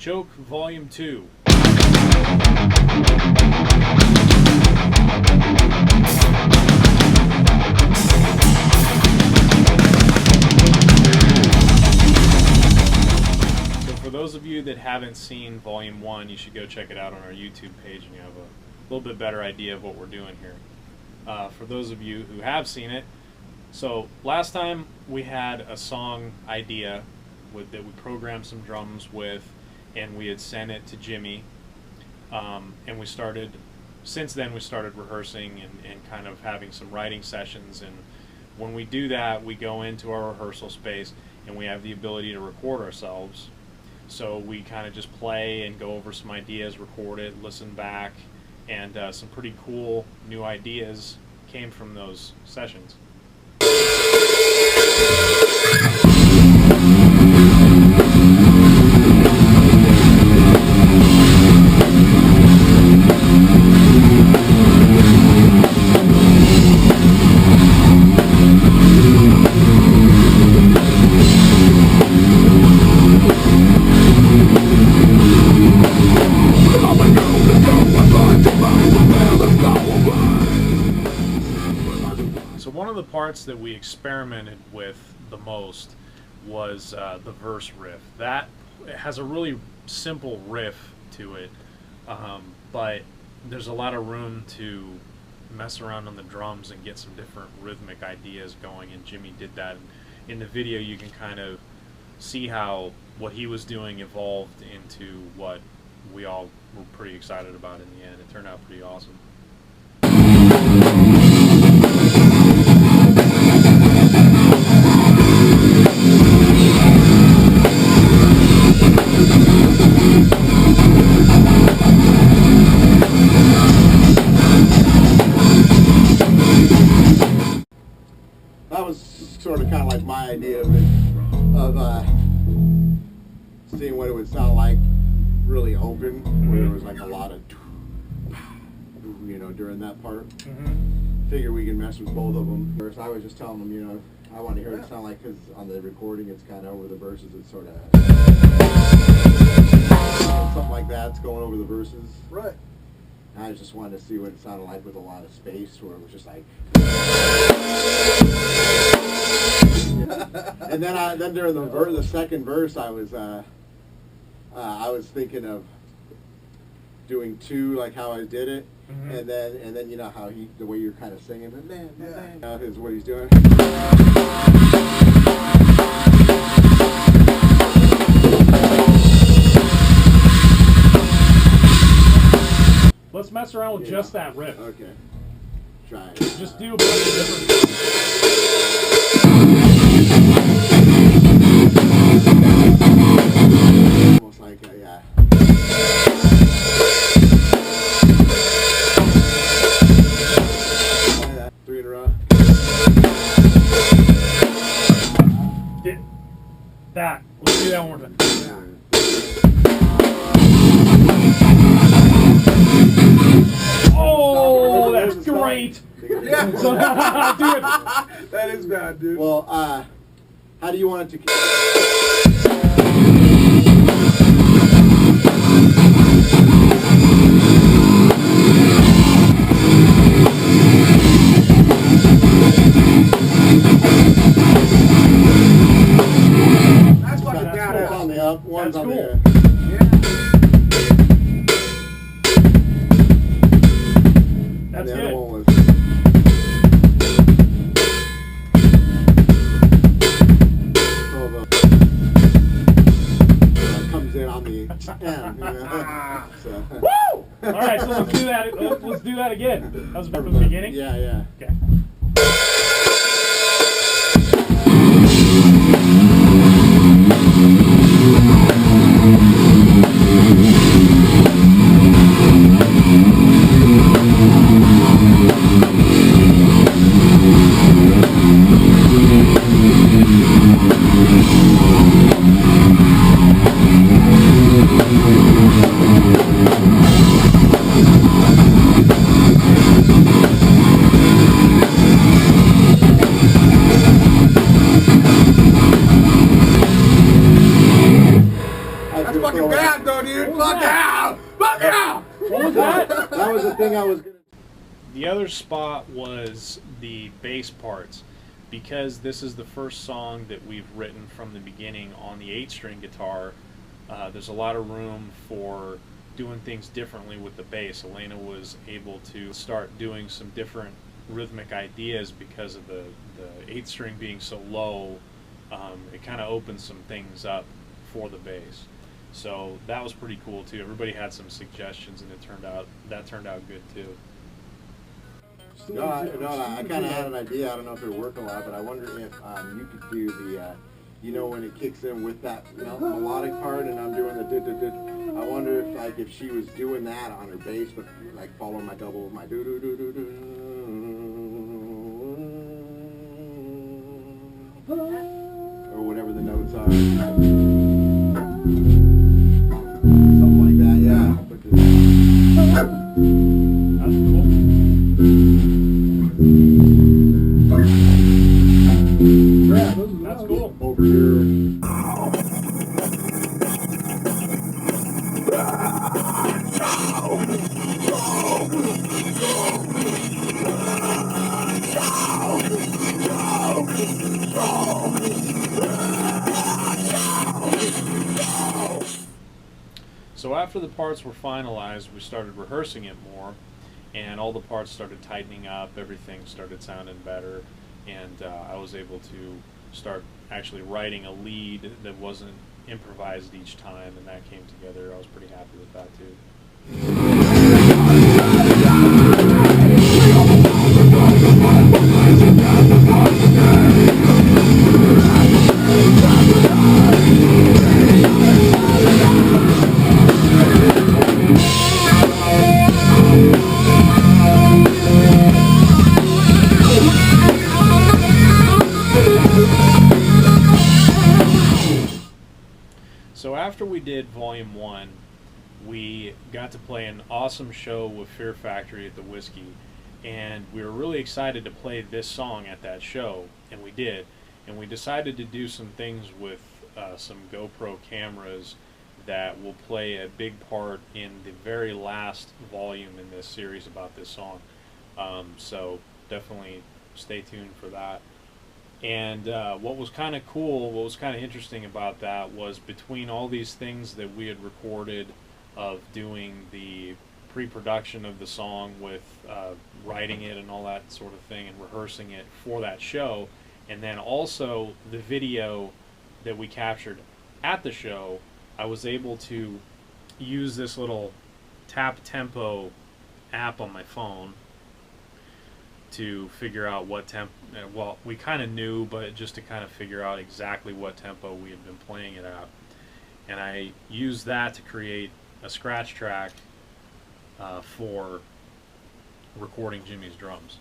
Choke Volume 2. So for those of you that haven't seen Volume 1, you should go check it out on our YouTube page and you have a little bit better idea of what we're doing here. For those of you who have seen it, so last time we had a song idea that we programmed some drums with, and we had sent it to Jimmy, and we started, since then we started rehearsing and kind of having some writing sessions, and when we do that we go into our rehearsal space and we have the ability to record ourselves. So we kind of just play and go over some ideas, record it, listen back, and some pretty cool new ideas came from those sessions. So one of the parts that we experimented with the most was the verse riff. That has a really simple riff to it, but there's a lot of room to mess around on the drums and get some different rhythmic ideas going, and Jimmy did that. In the video you can kind of see how what he was doing evolved into what we all were pretty excited about in the end. It turned out pretty awesome. That was sort of kind of like my idea of it, of seeing what it would sound like really open, where there was like a lot of, you know, during that part. Figure we can mess with both of them. First, I was just telling them, you know, I want to hear it sound like, because on the recording it's kind of over the verses, it's sort of something like that's going over the verses. Right. And I just wanted to see what it sounded like with a lot of space, where it was just like. And then during the second verse, I was thinking of doing two, like how I did it, and then you know how the way you're kind of singing, is what he's doing. Let's mess around with just that riff. Okay. Try it. Just do a bunch of different. Almost like yeah. Three in a row. That. Let's do that one more time. Oh, that's great. Yeah. Do it. That is bad, dude. Well, how do you want it to? That's fucking badass. One's on the up, one's That's on cool. the. That's the good. other one was. Comes in on the end. You know? So. Woo! All right, so let's do that. Let's do that again. That was from the beginning. Yeah, yeah. Okay. fucking bad though, dude. Fuck yeah! Fuck yeah! What was that? That was the thing I was gonna. The other spot was the bass parts, because this is the first song that we've written from the beginning on the 8-string guitar. There's a lot of room for doing things differently with the bass. Elena was able to start doing some different rhythmic ideas because of the 8-string being so low. It kind of opened some things up for the bass. So that was pretty cool too. Everybody had some suggestions, and that turned out good too. No, I kind of had an idea. I don't know if it would work a lot, but I wonder if you could do the, you know, when it kicks in with that melodic part, and I'm doing the did. I wonder if, like, if she was doing that on her bass, but like following my double with my do do do do do, or whatever the notes are. Something like that, yeah. That's cool. Yeah, That's cool. Over here. So after the parts were finalized, we started rehearsing it more, and all the parts started tightening up, everything started sounding better, and I was able to start actually writing a lead that wasn't improvised each time, and that came together. I was pretty happy with that too. So after we did Volume 1, we got to play an awesome show with Fear Factory at the Whiskey, and we were really excited to play this song at that show, and we did. And we decided to do some things with some GoPro cameras that will play a big part in the very last volume in this series about this song. So definitely stay tuned for that. And what was kind of cool, what was kind of interesting about that was, between all these things that we had recorded of doing the pre-production of the song with writing it and all that sort of thing and rehearsing it for that show, and then also the video that we captured at the show, I was able to use this little tap tempo app on my phone to figure out what tempo, well, we kind of knew, but just to kind of figure out exactly what tempo we had been playing it at. And I used that to create a scratch track for recording Jimmy's drums.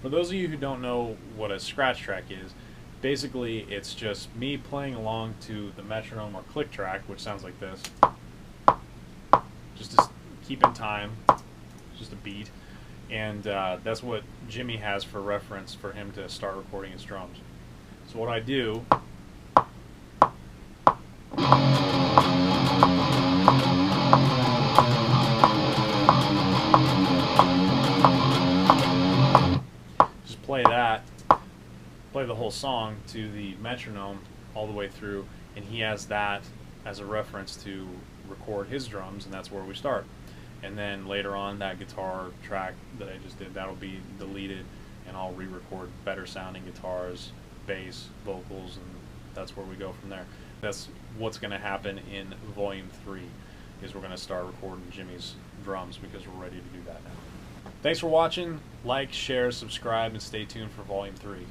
For those of you who don't know what a scratch track is, basically it's just me playing along to the metronome or click track, which sounds like this, just to keep in time, just a beat. And that's what Jimmy has for reference for him to start recording his drums. So what I do just play that, play the whole song to the metronome all the way through, and he has that as a reference to record his drums, and that's where we start. And then later on, that guitar track that I just did, that'll be deleted, and I'll re-record better sounding guitars, bass, vocals, and that's where we go from there. That's what's going to happen in Volume 3, is we're going to start recording Jimmy's drums, because we're ready to do that now. Thanks for watching. Like, share, subscribe, and stay tuned for Volume 3.